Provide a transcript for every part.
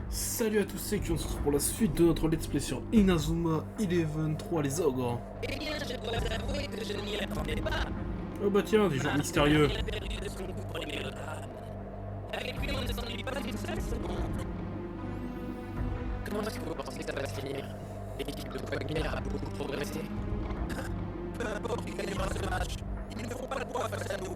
Salut à tous, c'est qui on se retrouve pour la suite de notre let's play sur Inazuma Eleven 3 les ogres. Eh bien, je dois avouer que je ne m'y attendais pas. Oh bah tiens, des gens mystérieux. Il a perdu de son goût pour les mélodrames. Avec lui, on ne s'ennuie pas une seule seconde. Comment est-ce que vous pensez que ça va se finir? L'équipe de Quagmire a beaucoup progressé. Peu importe qui gagnera ce match, ils ne feront pas le poids face à nous.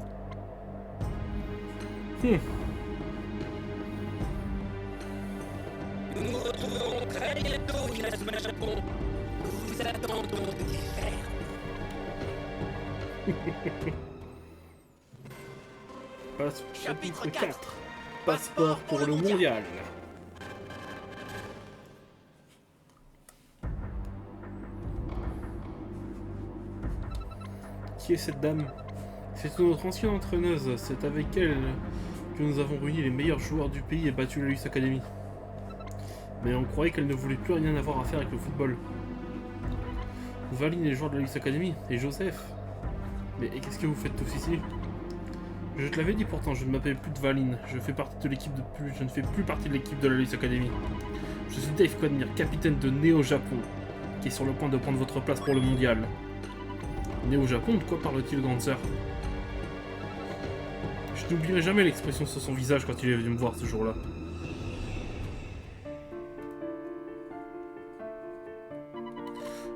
Nous nous retrouverons très bientôt, Inazuma Japon. Nous vous attendons, petit frère. Chapitre 4. Passeport pour le mondial. Qui est cette dame? C'est notre ancienne entraîneuse, c'est avec elle que nous avons réuni les meilleurs joueurs du pays et battu la Luxe Academy. Mais on croyait qu'elle ne voulait plus rien avoir à faire avec le football. Valine est le joueur de la Luxe Academy, et Joseph. Mais qu'est-ce que vous faites tous ici? Je te l'avais dit pourtant, je ne m'appelle plus de Valine, je ne fais plus partie de l'équipe de la Luxe Academy. Je suis Dave Quagmire, capitaine de Neo Japon, qui est sur le point de prendre votre place pour le mondial. Neo Japon, de quoi parle-t-il, grande sœur? Je n'oublierai jamais l'expression sur son visage quand il est venu me voir ce jour-là.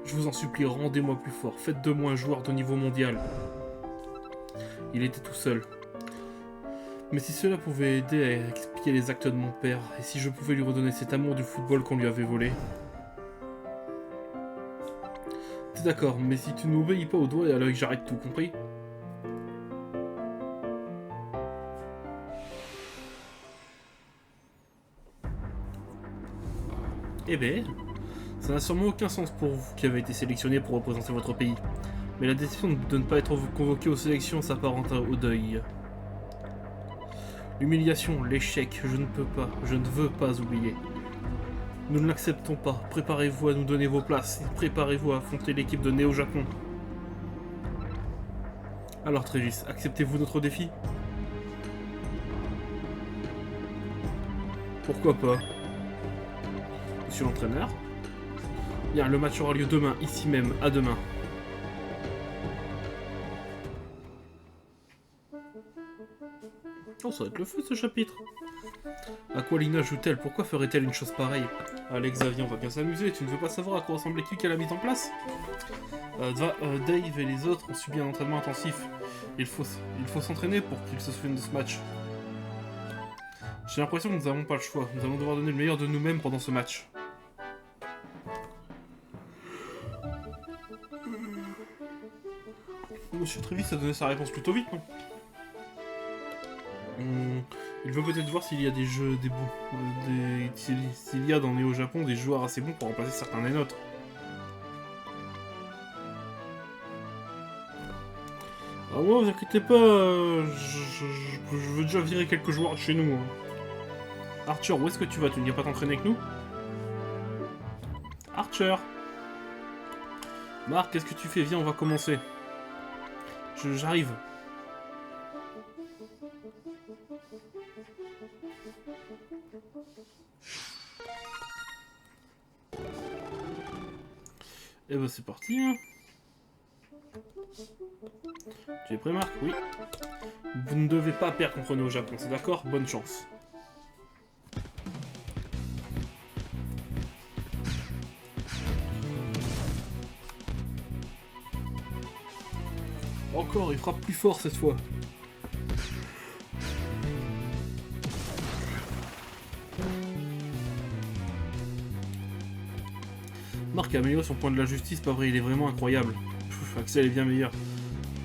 Je vous en supplie, rendez-moi plus fort, faites de moi un joueur de niveau mondial. Il était tout seul. Mais si cela pouvait aider à expliquer les actes de mon père, et si je pouvais lui redonner cet amour du football qu'on lui avait volé... T'es d'accord, mais si tu n'obéis pas au doigt et à l'œil, j'arrête tout, compris? Eh ben, ça n'a sûrement aucun sens pour vous qui avez été sélectionné pour représenter votre pays. Mais la décision de ne pas être convoqué aux sélections s'apparente au deuil. L'humiliation, l'échec, je ne veux pas oublier. Nous ne l'acceptons pas. Préparez-vous à nous donner vos places. Préparez-vous à affronter l'équipe de Neo Japon. Alors Trégis, acceptez-vous notre défi? Pourquoi pas? Monsieur l'entraîneur? Bien, le match aura lieu demain, ici même, à demain. Oh, ça va être le feu ce chapitre. À quoi Lina joue-t-elle? Pourquoi ferait-elle une chose pareille? Allez Xavier, on va bien s'amuser. Tu ne veux pas savoir à quoi ressemble l'équipe qu'elle a mise en place? Dave et les autres ont subi un entraînement intensif. Il faut s'entraîner pour qu'ils se souviennent de ce match. J'ai l'impression que nous n'avons pas le choix. Nous allons devoir donner le meilleur de nous-mêmes pendant ce match. Monsieur Trévis a donné sa réponse plutôt vite, non? Il veut peut-être voir s'il y a des jeux, s'il y a dans Neo Japon des joueurs assez bons pour remplacer certains des nôtres. Ah moi, vous inquiétez pas, je veux déjà virer quelques joueurs de chez nous. Hein. Archer, où est-ce que tu vas? Tu ne viens pas t'entraîner avec nous? Archer! Marc, qu'est-ce que tu fais? Viens, on va commencer. J'arrive. Et bah c'est parti. Hein. Tu es prêt Marc? Oui. Vous ne devez pas perdre contre nous au Japon, c'est d'accord? Bonne chance. Encore, il frappe plus fort cette fois. Marc a amélioré son point de la justice, pas vrai, il est vraiment incroyable. Pff, Axel est bien meilleur.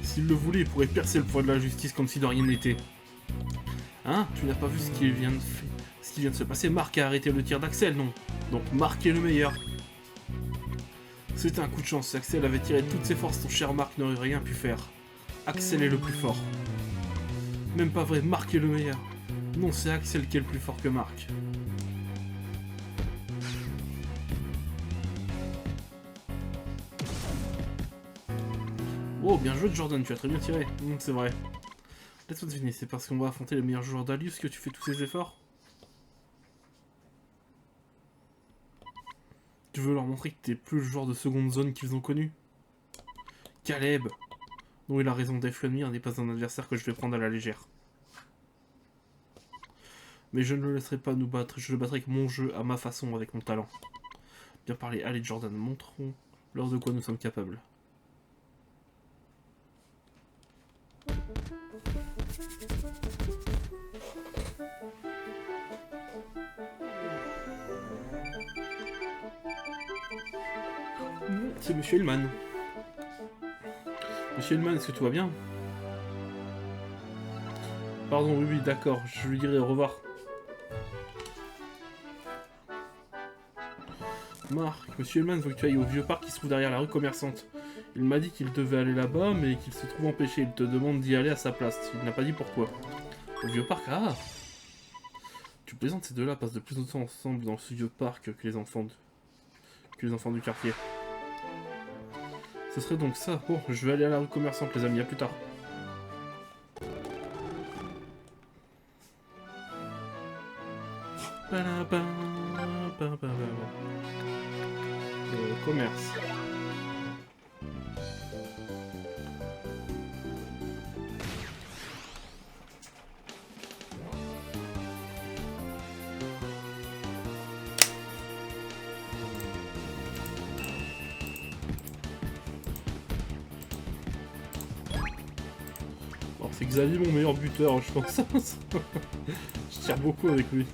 S'il le voulait, il pourrait percer le point de la justice comme si de rien n'était. Hein? Tu n'as pas vu ce qui vient de se passer? Marc a arrêté le tir d'Axel, non? Donc Marc est le meilleur. C'était un coup de chance, Axel avait tiré toutes ses forces, ton cher Marc n'aurait rien pu faire. Axel est le plus fort. Même pas vrai, Marc est le meilleur. Non, c'est Axel qui est le plus fort que Marc. Oh, bien joué Jordan, tu as très bien tiré. C'est vrai. Laisse-moi deviner, c'est parce qu'on va affronter les meilleurs joueurs d'Alius que tu fais tous ces efforts? Tu veux leur montrer que t'es plus le genre de seconde zone qu'ils ont connu? Caleb! Non, il a raison, Dave Flemmir n'est pas un adversaire que je vais prendre à la légère. Mais je ne le laisserai pas nous battre, je le battrai avec mon jeu, à ma façon, avec mon talent. Bien parlé, allez Jordan, montrons-leur de quoi nous sommes capables. C'est Monsieur Hillman. Monsieur Hillman, est-ce que tout va bien? Pardon, oui, d'accord, je lui dirai au revoir. Marc, Monsieur Hillman veut que tu ailles au vieux parc qui se trouve derrière la rue commerçante. Il m'a dit qu'il devait aller là-bas, mais qu'il se trouve empêché. Il te demande d'y aller à sa place. Il n'a pas dit pourquoi. Au vieux parc, ah! Tu plaisantes, ces deux-là passent de plus en plus ensemble dans ce vieux parc que les enfants du quartier. Ce serait donc ça. Bon, je vais aller à la rue commerçante, les amis. À plus tard. Commerce. Alors c'est Xavier mon meilleur buteur, je pense. Je tire beaucoup avec lui.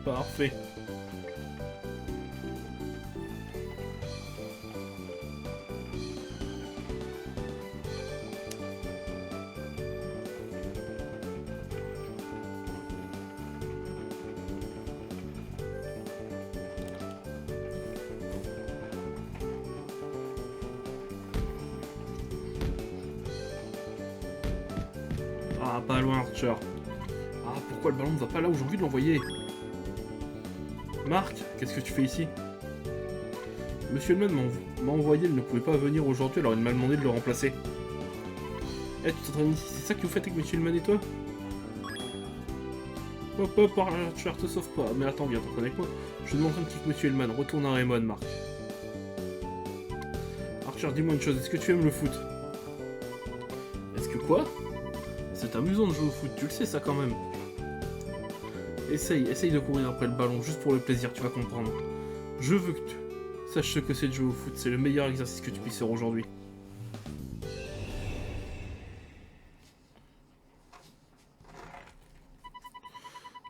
Parfait. Ah, pas loin, Archer. Ah, pourquoi le ballon ne va pas là où j'ai envie de l'envoyer? Marc, qu'est-ce que tu fais ici? Monsieur Hillman m'a envoyé, il ne pouvait pas venir aujourd'hui, alors il m'a demandé de le remplacer. Eh, tu t'entraînes ici, c'est ça que vous faites avec Monsieur Hillman et toi? Hop hop, Archer, te sauve pas. Mais attends, viens, t'en connais avec moi. Je demande un petit peu Monsieur Hillman, retourne à Raymond, Marc. Archer, dis-moi une chose, est-ce que tu aimes le foot? Est-ce que quoi? C'est amusant de jouer au foot, tu le sais ça quand même. Essaye de courir après le ballon, juste pour le plaisir, tu vas comprendre. Je veux que tu saches ce que c'est de jouer au foot, c'est le meilleur exercice que tu puisses faire aujourd'hui.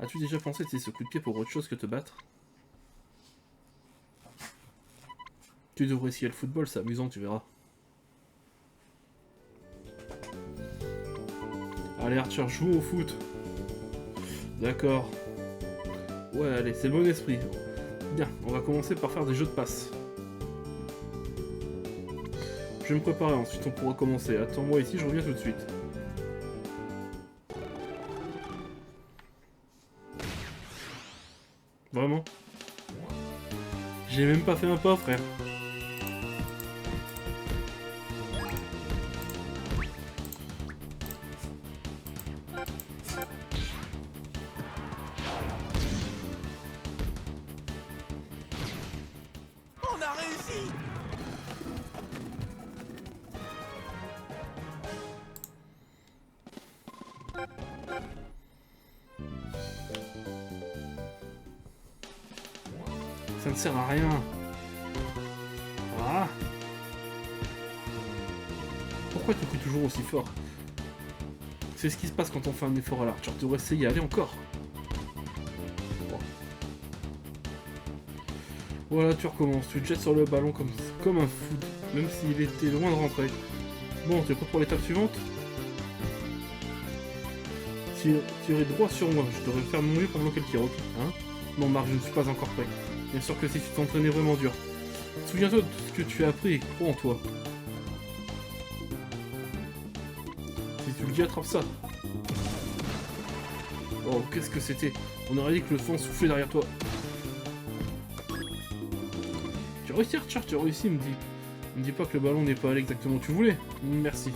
As-tu déjà pensé à ce coup de pied pour autre chose que te battre? Tu devrais essayer le football, c'est amusant, tu verras. Allez Archer, joue au foot. D'accord. Ouais, allez, c'est le bon esprit. Bien, on va commencer par faire des jeux de passe. Je vais me préparer, ensuite on pourra commencer. Attends-moi ici, je reviens tout de suite. Vraiment? J'ai même pas fait un pas, frère. Ça ne sert à rien. Ah. Pourquoi tu cries toujours aussi fort? C'est ce qui se passe quand on fait un effort à l'arc. Tu devrais essayer, allez encore. Voilà, tu recommences. Tu te jettes sur le ballon comme un fou, même s'il était loin de rentrer. Bon, tu es prêt pour l'étape suivante? Tirer droit sur moi. Je devrais faire mon mieux pour bloquer le tir, ok? Hein? Non, Marc, je ne suis pas encore prêt. Bien sûr que si tu t'entraînais vraiment dur. Souviens-toi de tout ce que tu as appris et crois en toi. Si tu le dis, attrape ça. Oh, qu'est-ce que c'était? On aurait dit que le vent soufflait derrière toi. as réussi Archer, tu as réussi, me dis pas que le ballon n'est pas allé exactement où tu voulais. Merci.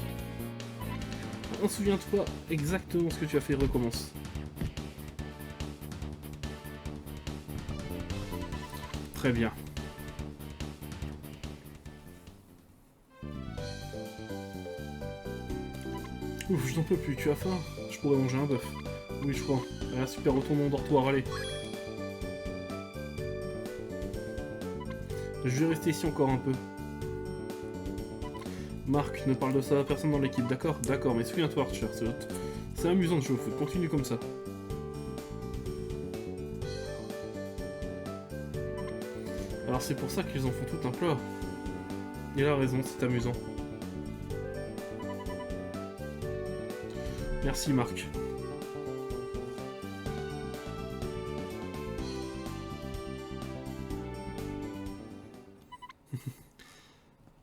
Souviens-toi exactement ce que tu as fait, recommence. Très bien. Ouf, je n'en peux plus, tu as faim? Je pourrais manger un bœuf. Oui, je crois. Ah, super, retourne au dortoir, allez. Je vais rester ici encore un peu. Marc, ne parle de ça à personne dans l'équipe, d'accord? D'accord, mais souviens-toi, Archer, c'est amusant de jouer au foot, continue comme ça. Alors c'est pour ça qu'ils en font tout un plat. Il a raison, c'est amusant. Merci Marc.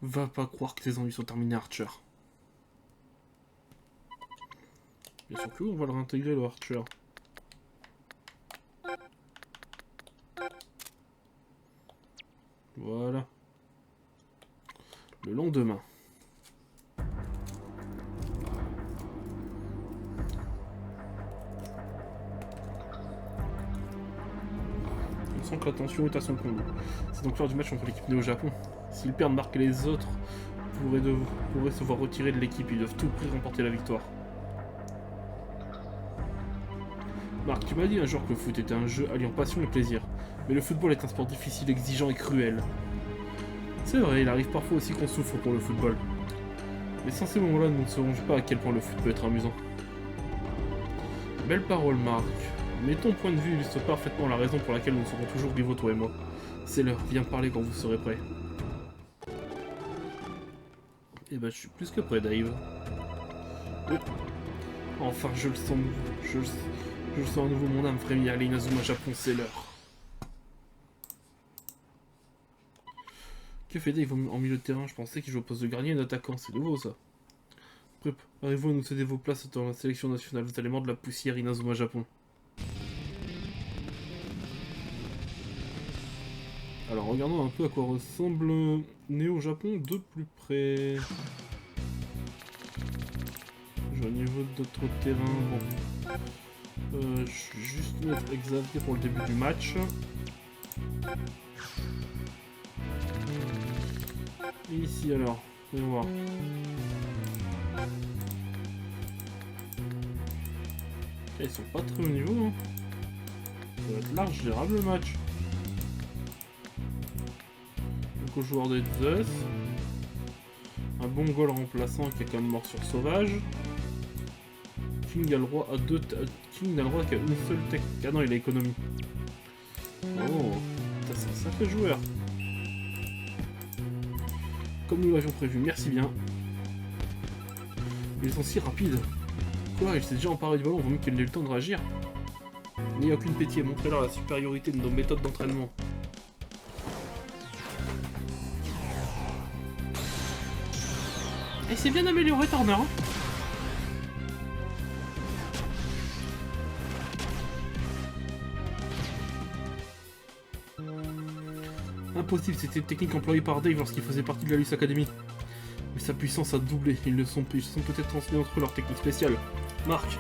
Va pas croire que tes ennuis sont terminés, Archer. Bien sûr que oui, on va le réintégrer, le Archer. Voilà. Le lendemain. On sent que la tension est à son comble. C'est donc l'heure du match entre l'équipe néo-Japon. S'ils perdent, Marc et les autres pourraient se voir retirer de l'équipe. Ils doivent tout prix remporter la victoire. Marc, tu m'as dit un jour que le foot était un jeu alliant passion et plaisir. Mais le football est un sport difficile, exigeant et cruel. C'est vrai, il arrive parfois aussi qu'on souffre pour le football. Mais sans ces moments-là, nous ne saurons pas à quel point le foot peut être amusant. Belle parole, Marc. Mais ton point de vue illustre parfaitement la raison pour laquelle nous serons toujours rivaux, toi et moi. C'est l'heure, viens parler quand vous serez prêts. Eh ben, je suis plus que prêt, Dave. Enfin, je le sens. Je sens à nouveau mon âme frémir. Allez, Inazuma Japon, c'est l'heure. Que fait Dave en milieu de terrain? Je pensais qu'il jouait au poste de gardien et d'attaquant. C'est nouveau, ça. Préparez-vous à nous céder vos places dans la sélection nationale. Vous allez mordre de la poussière, Inazuma Japon. Alors, regardons un peu à quoi ressemble Néo Japon de plus près. Au niveau de notre terrain, bon. Je vais juste mettre Xavier pour le début du match. Et ici alors, voyons voir. Ils sont pas très au niveau. Hein. Ça va être large, gérable le match. Donc aux joueurs des Zeus. Un bon goal remplaçant qui a quand même mort sur Sauvage. King a le droit à King n'a le droit qu'à une seule technique. Ah non, il a économie. Oh, c'est un sacré joueur. Comme nous l'avions prévu, merci bien. Ils sont si rapides. Quoi, il s'est déjà emparé du ballon avant même qu'il n'ait eu le temps de réagir. Il n'y a aucune pitié, montrez-leur la supériorité de nos méthodes d'entraînement. Et c'est bien amélioré, Turner. Hein. Impossible, c'était une technique employée par Dave lorsqu'il faisait partie de la Luce Academy. Mais sa puissance a doublé, ils se sont peut-être transmis entre eux leur technique spéciale. Marc,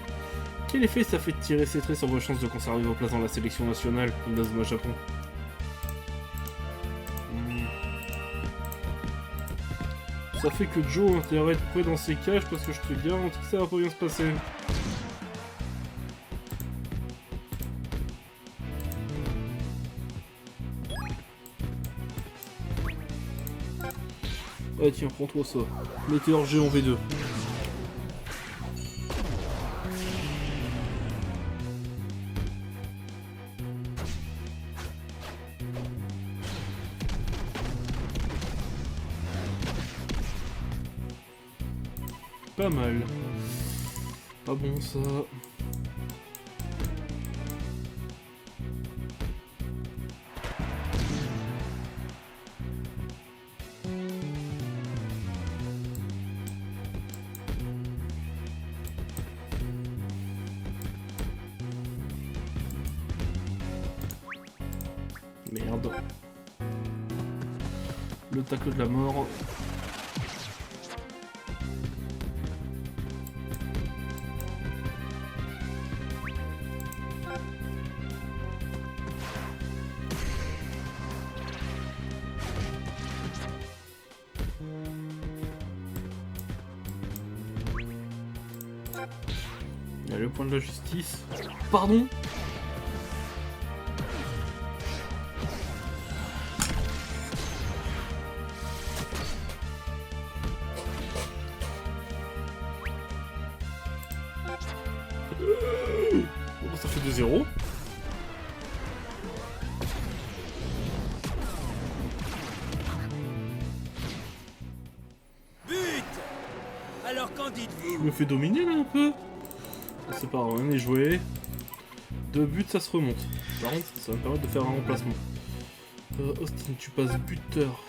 quel effet ça fait de tirer ses traits sur vos chances de conserver vos places dans la sélection nationale, Inazuma Japon? Ça fait que Joe a intérêt à être près dans ses cages parce que je te garantis que ça va pas bien se passer. Ah tiens, prends-toi ça. Météore géant V2. Pas mal. Pas bon ça. Merde. Le tacle de la mort. Il y a le point de la justice. Pardon? Bon, ça fait 2-0. But! Alors qu'en dites-vous? Je me fais dominer là un peu. C'est pas grave, on est joué. 2 buts, ça se remonte. Par contre, ça va me permettre de faire un remplacement. Austin, tu passes buteur.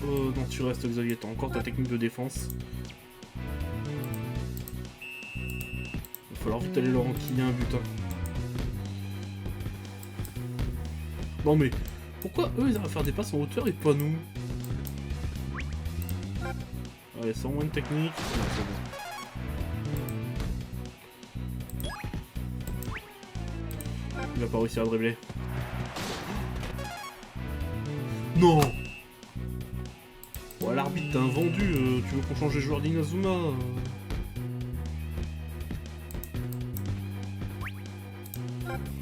Non, tu restes Xavier, t'as encore ta technique de défense. Il va falloir vite aller leur enquiller un but. Hein. Non mais, pourquoi eux ils arrivent à faire des passes en hauteur et pas nous? Allez, sans moins de technique. Non, c'est bon. Il va pas réussir à dribbler. Non! Bon, l'arbitre t'a vendu, tu veux qu'on change les joueurs d'Inazuma?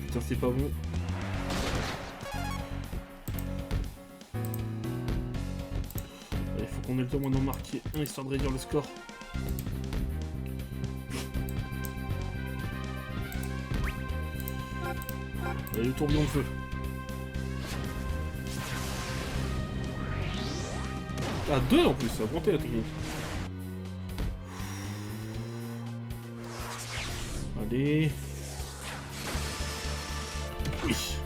Putain, c'est pas bon. Il faut qu'on ait le temps d'en marquer un histoire de réduire le score. Et le tourbillon de feu. Ah, 2 en plus, ça a augmenté la technique. Allez. Oui.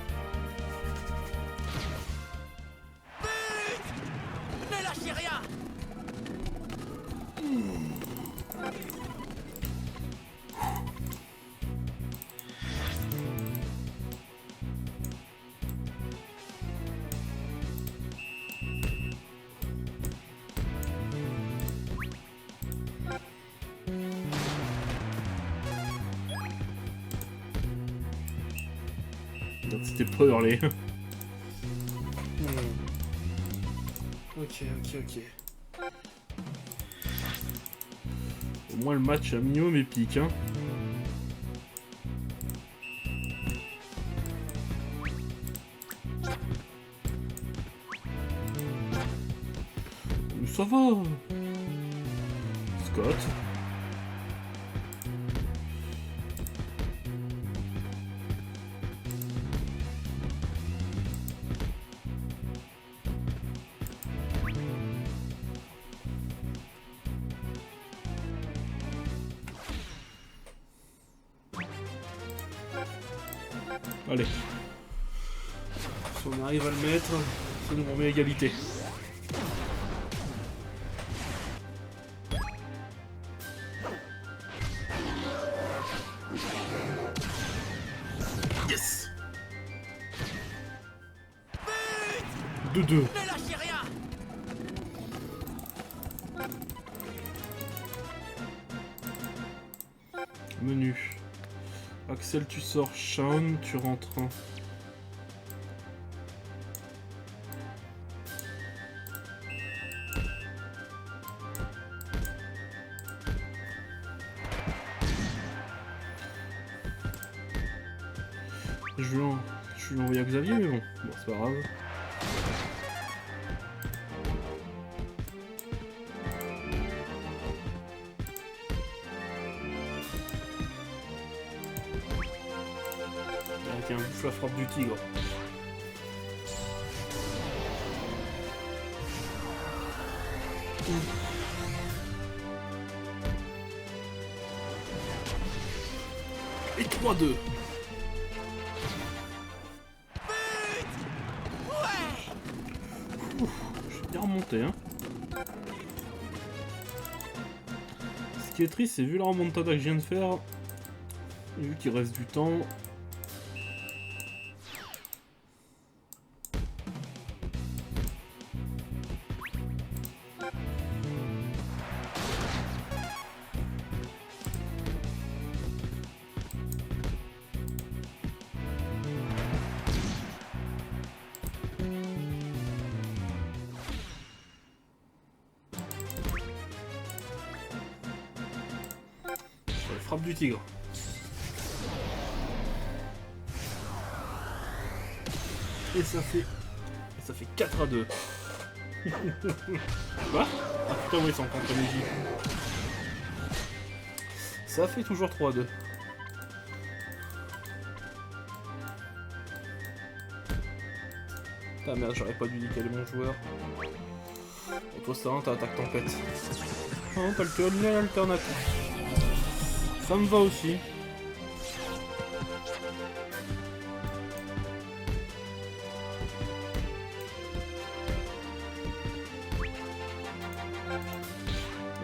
Ne lâchez rien! C'était pas hurlé. Ok. Au moins le match a minimum épique, hein. Ça va. Scott. Allez. Si on arrive à le mettre, ça nous remet égalité. Yes. 2-2. Ne lâchez rien! Menu. Axel, tu sors. Shaun, tu rentres. Je vais envoyer à Xavier, mais bon, c'est pas grave. Tiens, bouffe la frappe du tigre. Et 3-2. Je suis bien remonté, hein. Ce qui est triste, c'est vu la remontada que je viens de faire, vu qu'il reste du temps. Frappe du tigre. Et ça fait 4-2. Quoi? Ah putain oui, c'est encore Tameji. Ça fait toujours 3-2. Ah merde, j'aurais pas dû décaler mon joueur. Et toi ça, t'as attaque tempête. Oh, t'as le tunnel alternatif. Ça me va aussi.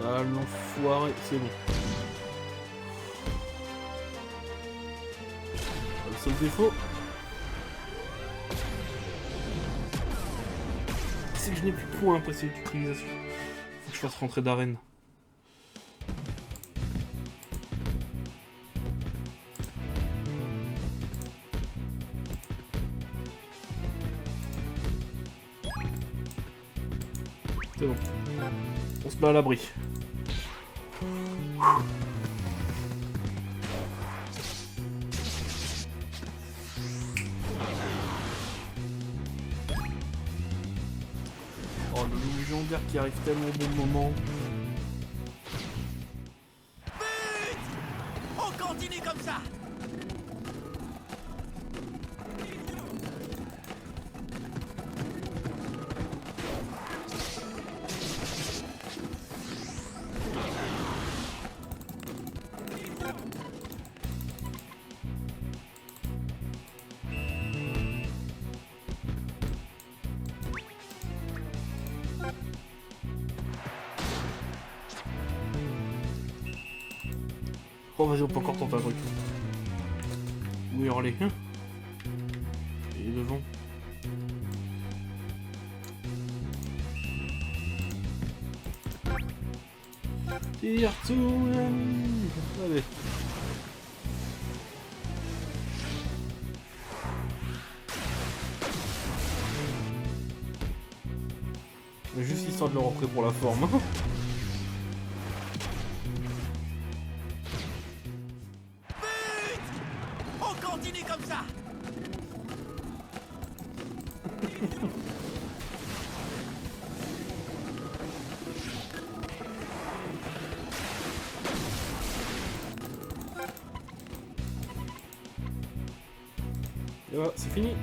Ah l'enfoiré, c'est bon. Le seul défaut, c'est que je n'ai plus de points après cette utilisation. Faut que je fasse rentrer d'arène. C'est bon. On se met à l'abri. Oh, le légendaire qui arrive tellement au bon moment. But! On continue comme ça! Oh vas-y, on peut encore tenter un truc. Où hurler, hein? Et devant. Tire tout, allez. Mais juste histoire de le rentrer pour la forme. On continue comme ça! Et voilà, c'est fini.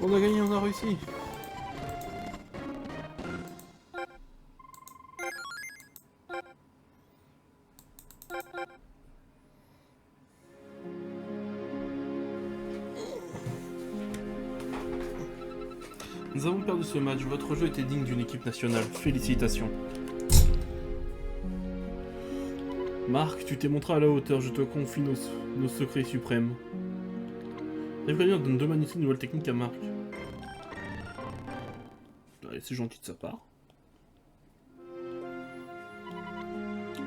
On a gagné, on a réussi. Nous avons perdu ce match, votre jeu était digne d'une équipe nationale, félicitations. Marc, tu t'es montré à la hauteur, je te confie nos secrets suprêmes. Réveillon donne deux magnifiques nouvelles techniques à Marc. Allez, c'est gentil de sa part.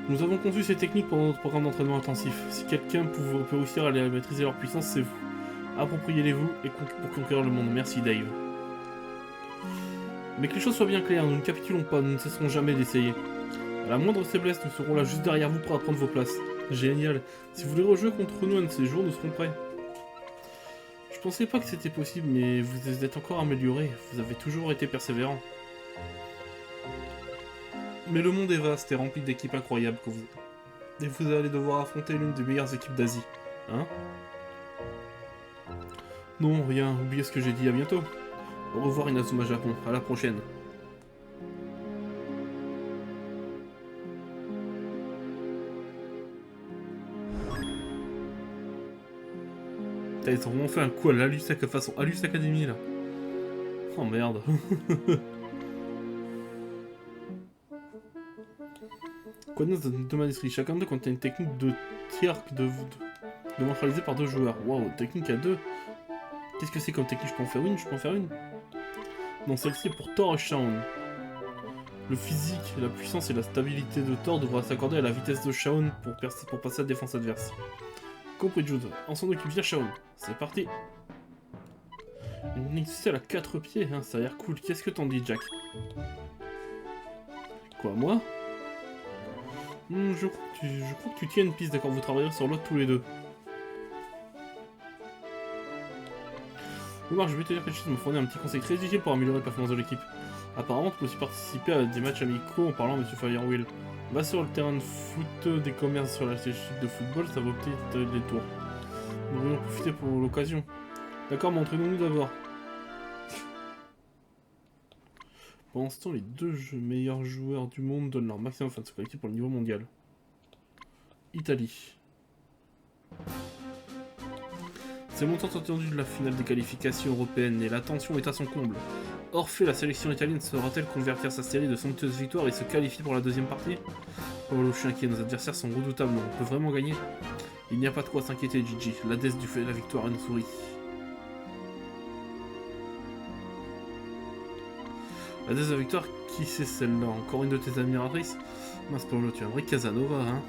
Nous avons conçu ces techniques pendant notre programme d'entraînement intensif. Si quelqu'un peut réussir à les maîtriser leur puissance, c'est vous. Appropriez-les-vous et pour conquérir le monde. Merci Dave. Mais que les choses soient bien claires, nous ne capitulons pas, nous ne cesserons jamais d'essayer. À la moindre faiblesse, nous serons là juste derrière vous pour apprendre vos places. Génial. Si vous voulez rejouer contre nous un de ces jours, nous serons prêts. Je pensais pas que c'était possible, mais vous êtes encore amélioré. Vous avez toujours été persévérant. Mais le monde est vaste et rempli d'équipes incroyables que vous... Et vous allez devoir affronter l'une des meilleures équipes d'Asie. Hein? Non, rien. Oubliez ce que j'ai dit. À bientôt. Au revoir Inazuma Japon. À la prochaine. Ils ont vraiment fait un coup à l'Alus façon Alus Academy là. Oh merde. Connaissance de manuscrit. Chacun d'eux contient une technique de tir neutralisée par deux joueurs. Waouh, technique à deux. Qu'est-ce que c'est comme technique? Je peux en faire une? Je peux en faire une? Non, celle-ci est pour Thor et Shaun. Le physique, la puissance et la stabilité de Thor devra s'accorder à la vitesse de Shaun pour passer à la défense adverse. Compris, Jude. On s'en occupe, viens Shaun. C'est parti. Une Nexus à 4 pieds, hein, ça a l'air cool. Qu'est-ce que t'en dis, Jack? Quoi, moi? Je crois que tu tiens une piste, d'accord, vous travaillerez sur l'autre tous les deux. Omar, je vais te dire quelque chose, me fournir un petit conseil très utile pour améliorer la performance de l'équipe. Apparemment, tu peux aussi participer à des matchs amicaux en parlant à Monsieur Firewheel. Va sur le terrain de foot des commerces sur la station de football, ça vaut peut-être des tours. Nous voulons profiter pour l'occasion. D'accord, mais entraînons-nous d'abord. Pendant ce temps, les deux meilleurs joueurs du monde donnent leur maximum afin de se qualifier pour le niveau mondial. Italie. C'est le montant attendu de la finale des qualifications européennes et la tension est à son comble. Orphée, la sélection italienne saura-t-elle convertir sa série de somptueuses victoires et se qualifier pour la deuxième partie? Oh, je suis inquiet, nos adversaires sont redoutables, on peut vraiment gagner? Il n'y a pas de quoi s'inquiéter, Gigi, la déesse du fait de la victoire nous sourit. La déesse de la victoire, qui c'est celle-là? Encore une de tes admiratrices? Mince Paolo, tu es un vrai Casanova, hein?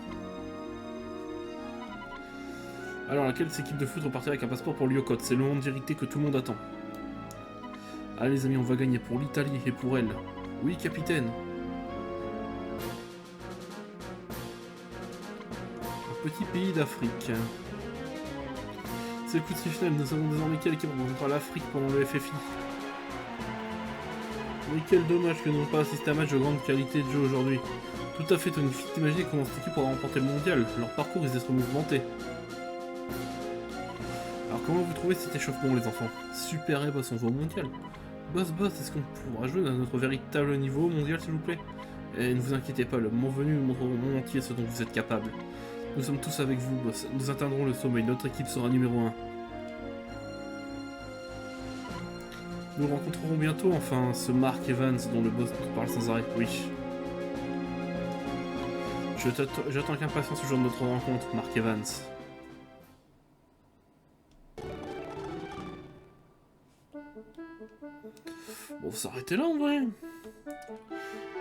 Alors, laquelle de ces équipes de foot repartira avec un passeport pour Lyokot? C'est le moment de vérité que tout le monde attend. Allez les amis, on va gagner pour l'Italie et pour elle. Oui, capitaine. Un petit pays d'Afrique. C'est le coup de finale, nous savons désormais quelle équipe représentera l'Afrique pendant le FFI. Oui, quel dommage que nous n'ayons pas assisté à un match de grande qualité de jeu aujourd'hui. Tout à fait, Tony. T'imaginer comment cette équipe aura remporté le mondial. Leur parcours risque d'être mouvementé. Alors comment vous trouvez cet échauffement les enfants? Super, et boss, on va au mondial. Boss, est-ce qu'on pourra jouer à notre véritable niveau mondial s'il vous plaît? Et ne vous inquiétez pas, le moment venu nous montrera au monde entier ce dont vous êtes capable. Nous sommes tous avec vous, boss. Nous atteindrons le sommet, notre équipe sera numéro 1. Nous rencontrerons bientôt, enfin, ce Mark Evans dont le boss nous parle sans arrêt. Oui. J'attends avec impatience ce jour de notre rencontre, Mark Evans. Bon, on va s'arrêter là en vrai.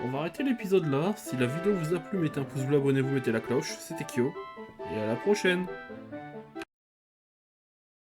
On va arrêter l'épisode là. Si la vidéo vous a plu, mettez un pouce bleu, abonnez-vous, mettez la cloche. C'était Kyo. Et à la prochaine.